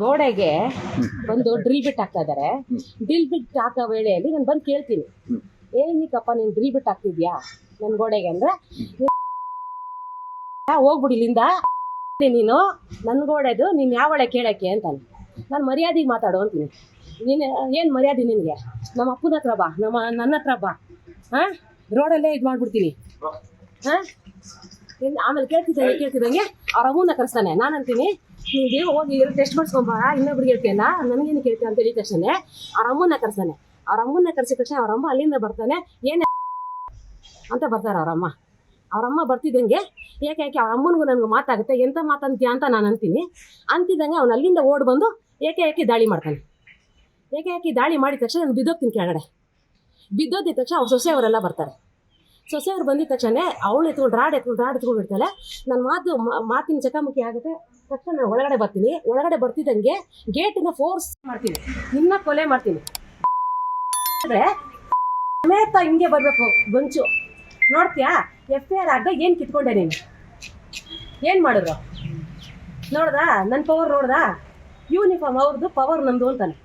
ಗೋಡೆಗೆ ಬಂದು ಡ್ರಿಲ್ ಬಿಟ್ ಹಾಕ್ತಾ ಇದಾರೆ. ಡ್ರಿಲ್ ಬಿಟ್ ಹಾಕೋ ವೇಳೆಯಲ್ಲಿ ನಾನು ಬಂದು ಕೇಳ್ತೀನಿ, ಏನಕ್ಕಪ್ಪ ನೀನು ಡ್ರಿಲ್ ಬಿಟ್ ಹಾಕ್ತಿದ್ಯಾ ನನ್ನ ಗೋಡೆಗೆ ಅಂದ್ರೆ, ಹೋಗ್ಬಿಡಿ ಇಲ್ಲಿಂದ, ನೀನು ನನ್ನ ಗೋಡೆದು ನೀನು ಯಾವಳೆ ಕೇಳಕ್ಕೆ ಅಂತಾನೆ. ನಾನು ಮರ್ಯಾದೆಗೆ ಮಾತಾಡು ಅಂತೀನಿ. ನೀನು ಏನು ಮರ್ಯಾದೆ ನಿನಗೆ? ನಮ್ಮ ಅಪ್ಪನ ಹತ್ರ ಬಾ, ನನ್ನ ಹತ್ರ ಬಾ, ಹಾಂ ರೋಡಲ್ಲೇ ಇದು ಮಾಡ್ಬಿಡ್ತೀನಿ ಹಾಂ. ಆಮೇಲೆ ಕೇಳ್ತಿದ್ದಂಗೆ ಅವ್ರ ಅಮ್ಮನ ಕರೆಸ್ತಾನೆ. ನಾನು ಅಂತೀನಿ, ನೀವು ಹೋಗಿ ಟೆಸ್ಟ್ ಮಾಡಿಸ್ಕೊಂಬ, ಇನ್ನೊಬ್ರಿಗೆ ಹೇಳ್ತೀಯಲ್ಲ, ನನಗೇನು ಕೇಳ್ತೀಯ ಅಂತ ಹೇಳಿದ ತಕ್ಷಣ ಅವ್ರ ಅಮ್ಮನ ಕರೆಸ್ತಾನೆ. ಅವ್ರ ಅಮ್ಮನ ಕರೆಸಿದ ತಕ್ಷಣ ಅವ್ರಮ್ಮ ಅಲ್ಲಿಂದ ಬರ್ತಾನೆ. ಏನು ಅಂತ ಬರ್ತಾರೆ ಅವರಮ್ಮ ಬರ್ತಿದ್ದಂಗೆ, ಯಾಕೆ ಅವ್ರ ಅಮ್ಮನಿಗೂ ನನಗೂ ಮಾತಾಗುತ್ತೆ, ಎಂಥ ಮಾತಂತೀಯ ಅಂತ ನಾನು ಅಂತಿದ್ದಂಗೆ ಅವ್ನು ಅಲ್ಲಿಂದ ಓಡಿ ಬಂದು ಏಕೆ ದಾಳಿ ಮಾಡ್ತಾನೆ. ಏಕೆ ದಾಳಿ ಮಾಡಿದ ತಕ್ಷಣ ನಾನು ಬಿದ್ದೋಗ್ತೀನಿ ಕೆಳಗಡೆ. ಬಿದ್ದೋದಿದ ತಕ್ಷಣ ಅವ್ರ ಸೊಸೆಯವರೆಲ್ಲ ಬರ್ತಾರೆ. ಸೊಸೆಯವ್ರು ಬಂದಿದ ತಕ್ಷಣ ಅವಳು ಎತ್ಕೊಂಡು ಬಿಡ್ತಾಳೆ. ನನ್ನ ಮಾತಿನ ಚಕಮಕಿ ಆಗುತ್ತೆ. ತಕ್ಷಣ ನಾನು ಒಳಗಡೆ ಬರ್ತೀನಿ. ಒಳಗಡೆ ಬರ್ತಿದ್ದಂಗೆ ಗೇಟಿನ ಫೋರ್ಸ್ ಮಾಡ್ತೀನಿ, ಇನ್ನ ಕೊಲೆ ಮಾಡ್ತೀನಿ. ಅಂದರೆ ಸಮೇತ ಹಿಂಗೆ ಬರಬೇಕು ಬಂಚು. ನೋಡ್ತೀಯಾ FIR ಆಗ ಏನು ಕಿತ್ಕೊಂಡೆ ನೀನು? ಏನು ಮಾಡಿದ್ರು ನೋಡ್ದಾ? ನನ್ನ ಪವರ್ ನೋಡ್ದಾ? ಯೂನಿಫಾರ್ಮ್ ಅವ್ರದ್ದು, ಪವರ್ ನಮ್ಮದು ಅಂತಾನೆ.